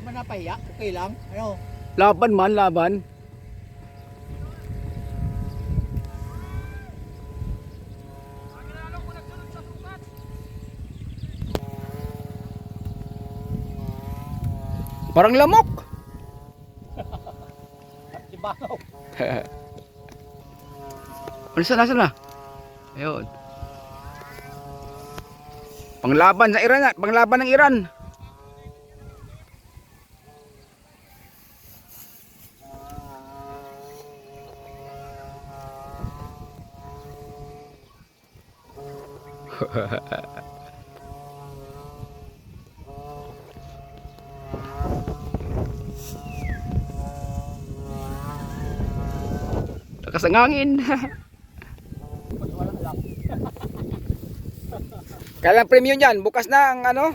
man napahiya, okay lang. Ano? Laban man, laban. Parang lamok. Di ba? Nasaan na? Ayun. Panglaban sa Iran, panglaban ng Iran. Lakas ang hangin. Kailang premium yan, bukas na ang ano,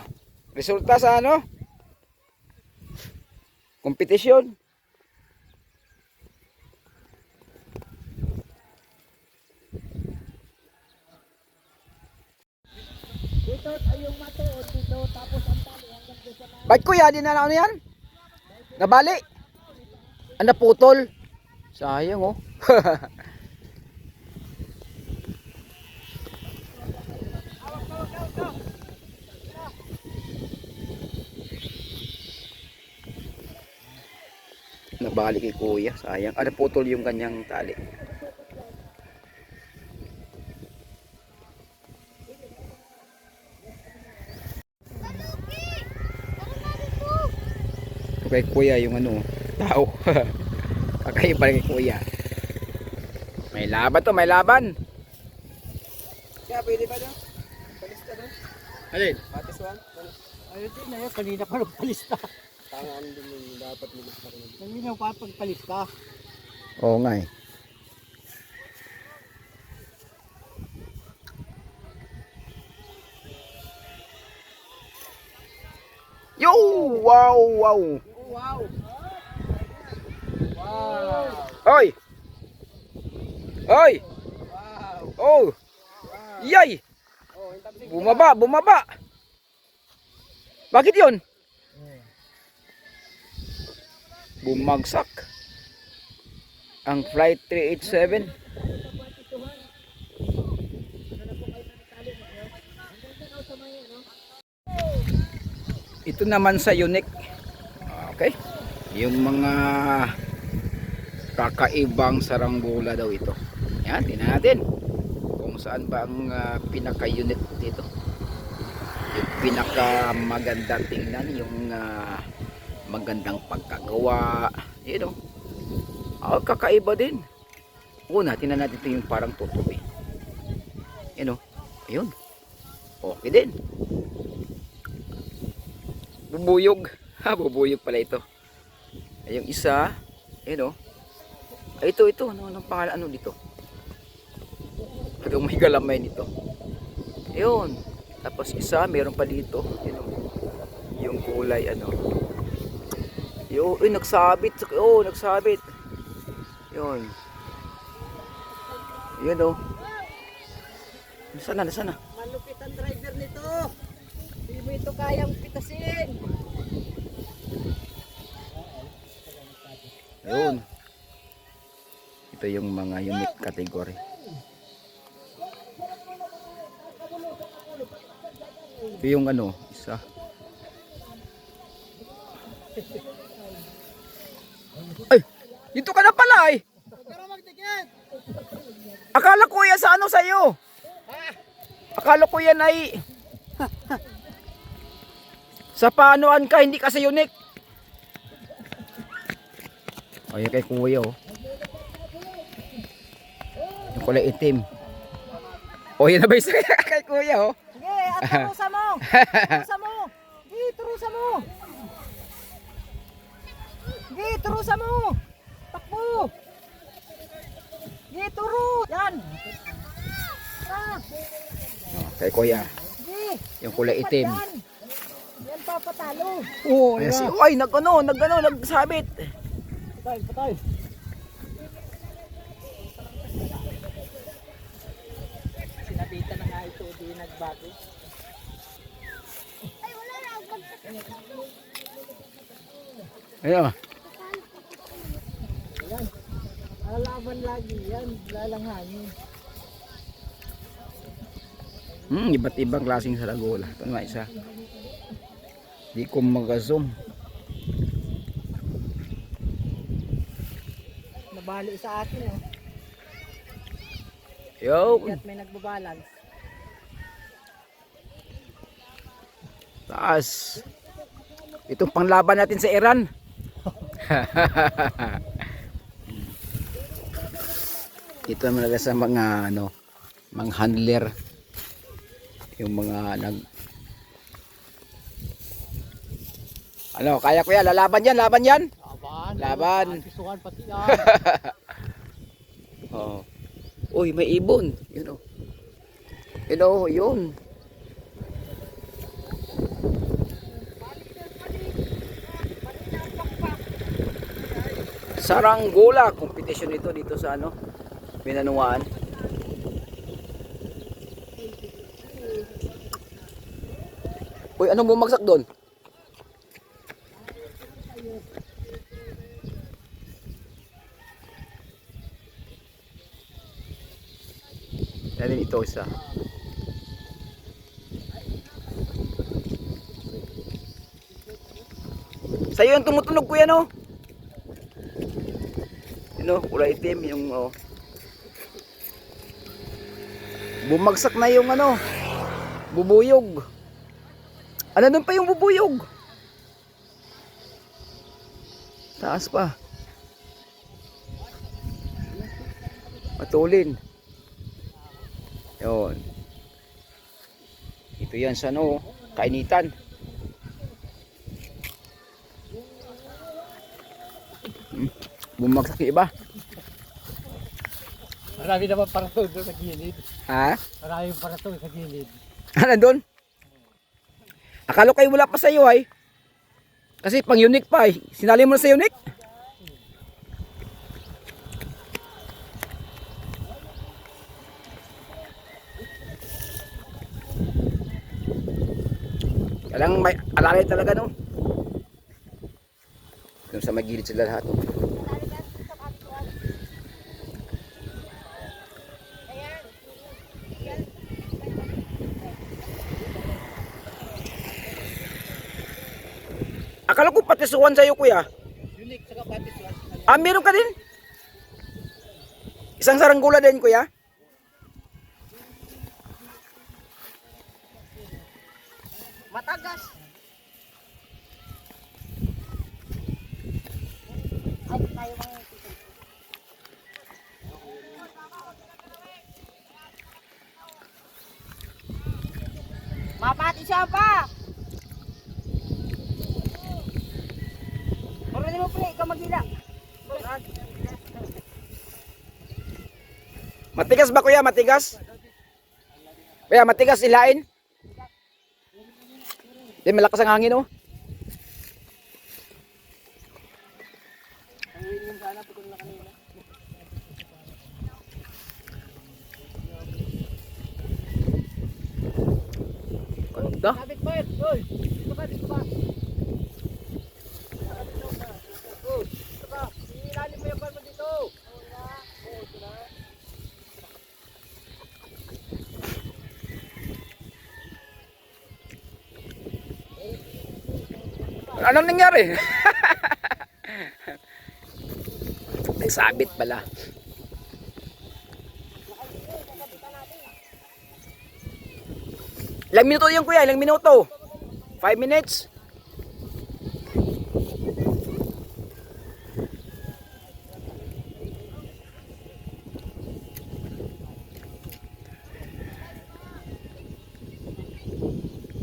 resulta sa ano, kompetisyon. Dito ay yung matuod dito tapos ang tali hanggang doon sa Ba't kuya, di na ano yan? Nabali? Ang naputol? Sayang oh. Nabali kay kuya, sayang. Ah, naputol yung kanyang tali. Kay kuya yung ano, tao. Kakaiba kay kuya. May laban to, may laban. Kaya pwede ba daw? Palista daw? Alin? Patis 1? Ayun din na yun, kanina pa nagpalista. Tangan din yung dapat nilista ko na. Kanina pa pagpalista. Oo nga eh. Yo! Wow! Wow! Wow! Wow! Hoy! Hoy! Wow! Oh! Yay! Oh, yung tapos Bumaba! Bumaba! Bakit yun? Bumagsak ang flight 387. Ito naman sa unique. Okay, yung mga kakaibang saranggola daw ito. Yan, tingnan natin kung saan ba ang pinaka-unit dito, yung pinaka maganda tingnan, yung magandang pagkagawa, you know. Kakaiba din. Una, tingnan natin ito yung parang tutubi, you know. Ayun, okay din. Bubuyog. Ha, bubuyog pala ito. Ay, yung isa, you know. Ay, ito, anong pangalan, ano dito? Hanggang may galamay nito. Ayun. Tapos isa, meron pa dito, you know. Yung kulay, ano. Yun, uy, nagsabit. Oh, nagsabit. Yun. Yun, oh. Nasaan na? malupit ang driver nito. Hindi mo ito kayang pitasin. Ayun. Ito yung mga unique category. Ito yung ano, isa. Ay, dito ka na pala eh. Akala ko yan sa ano sa'yo. Akala ko yan ay sa paanoan ka, hindi ka sa unique. O yan kay kuya oh. Yung kulay itim. O yan na ba isa kay kuya oh. Sige, at turusa mo. Turusa mo. Sige, turusa mo. Sige, turusa mo. Takbo. Sige, turo. Yan. Ah, Kay kuya. sige. Yung kulay itim. Yan. Yan papatalo. Oh, yan si ay nagsabit. Patay. Sinabitan na nga ito, di nagbago. Ay, wala na. Ayun. Yan. Lalaban lagi yan. Lalanghanin. Iba't ibang klaseng saragula. Ito naman isa. Di ko mag-zoom. Nabali sa akin eh. Yo. Kaya't may nagbabalance. Taas. Itong panglaban natin sa Iran. Ito naman talaga sa mga ano, mga handler. Yung mga ano, kaya ko yan, lalaban yan, laban yan. Laban. Pisukan pati yan. Oh. Uy, may ibon. Yun oh. Yun oh, yun. Saranggola competition ito dito sa ano, Binanuan. Uy, anong bumagsak doon? Natin ito isa. Sa'yo yung tumutunog kuya no? Yun o, kulay itim yung oh. Bumagsak na yung ano, bubuyog. Ano doon pa yung bubuyog? Taas pa. Matulin. Yun. Ito yan sa ano, kainitan. Bumagsak yung iba. Marami naman para doon sa gilid. Ha? Marami para doon sa gilid. Ano doon? Akala kayo wala pa sa iyo ay. Kasi pang unique pa ay. Sinali mo na sa unique? Alang may alalay talaga no. Doon sa magilid sila lahat. No? Akala ko patisuan sa'yo kuya. Unique saka pati suwan. Ah, meron ka din? Isang saranggola din kuya? Matagas. Ay, tayo mga mapati siya pa. Marunong mo pre, ikaw magila. Matigas ba kuya? Matigas? Kuya, matigas ilain? Di malakas ang hangin oh. Ganda. Sabit pa yun. Uy, dito ka, dito ka. Oh, dito ka. Ilalim mo yung balmo dito. Anong nangyari? Ay, sabit pala. Ilang minuto yan kuya? Ilang minuto? 5 minutes?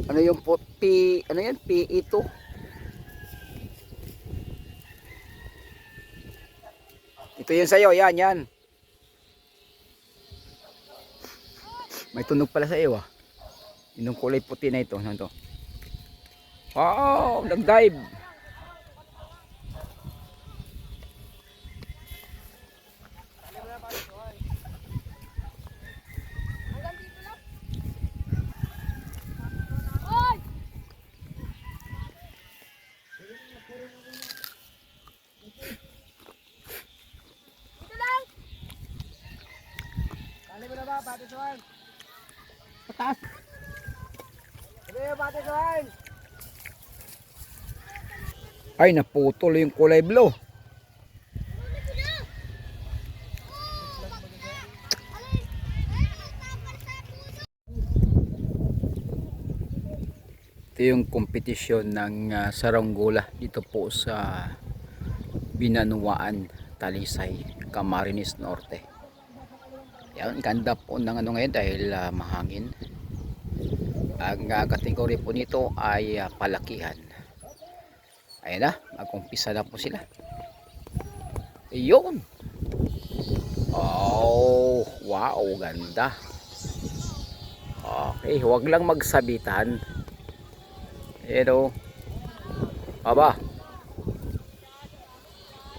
Ano yung ano yan? PE2? Ito yun sa'yo, yan. May tunog pala sa iyo ah. Yung kulay puti na ito, ano to? Wow, nag-dive. Swan. Pataas. Ano yung bate, Swan? Ay, naputol yung kulay blue. Ito yung kompetisyon ng saranggola dito po sa Binanuan, Talisay, Camarines Norte. Yan, ganda po ng ano ngayon dahil mahangin. Ang kategory po nito ay palakihan. Ayan na, mag-umpisa na po sila. Ayun. Oh, wow, ganda. Okay, huwag lang magsabitan. Ayan o. Aba.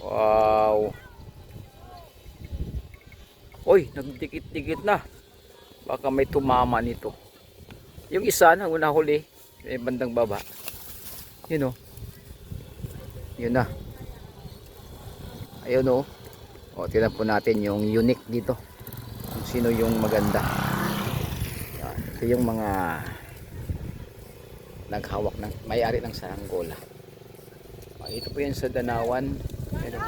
Wow. Uy, nagdikit-dikit na. Baka may tumama nito. Yung isa na una huli, may bandang baba. Yun o. Yun na. Ayun o. O, tingnan po natin yung unique dito. Kung sino yung maganda. Yan. Ito yung mga naghawak ng may-ari ng saranggola. O, ito po yan sa Danawan. Ayun.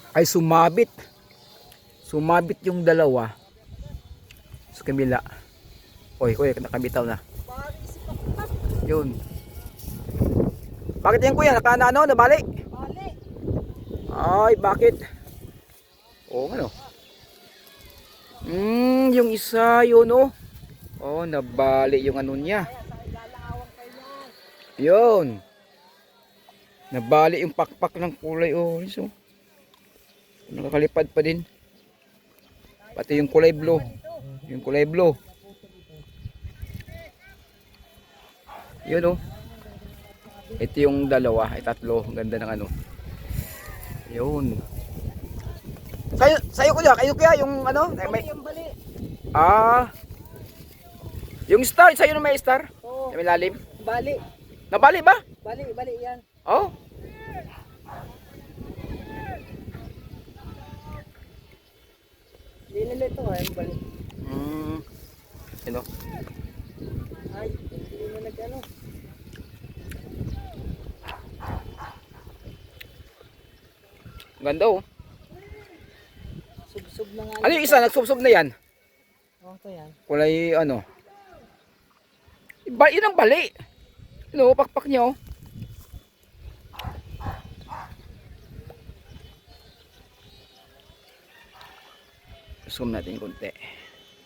Ay sumabit yung dalawa sa kabila. Oy, nakabitaw na yun. Bakit yan kuya, nabali? Bali. Ay bakit? Ano yung isa yun nabali yung ano niya. Yun, nabali yung pakpak ng kulay so nakakalipad pa din. Pati yung kulay blue. Yung kulay blue. Yun ito yung dalawa, tatlo. Ganda ng ano. Yun. Kayo kuya, yung ano? May, Yung bali. yung star, sa'yo na may star? Oo. May lalim? Bali. Nabali ba? Bali yan. Oh. Hindi nila ito yung bali. Ano? Ay, hindi na nag-ano. Ganda Sub-sub na nga. Ano yung isa? Nagsubsob na yan? Ito yan. Kulay ano? Yun ang bali. Pakpak niya zoom natin yung konti.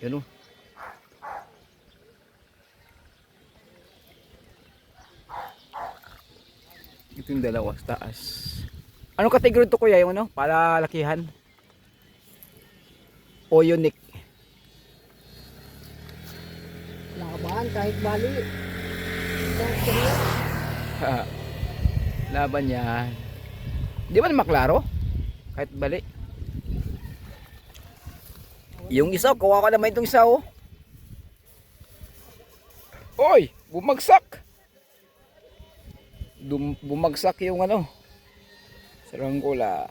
Yun ito yung dalawa sa taas. Anong kategory to kuya? Yung palalakihan? O unique? Laban kahit bali. Laban yan. Di ba maklaro? Kahit bali. Yung isa, kawawa naman itong isa Oy, bumagsak. Bumagsak yung saranggola.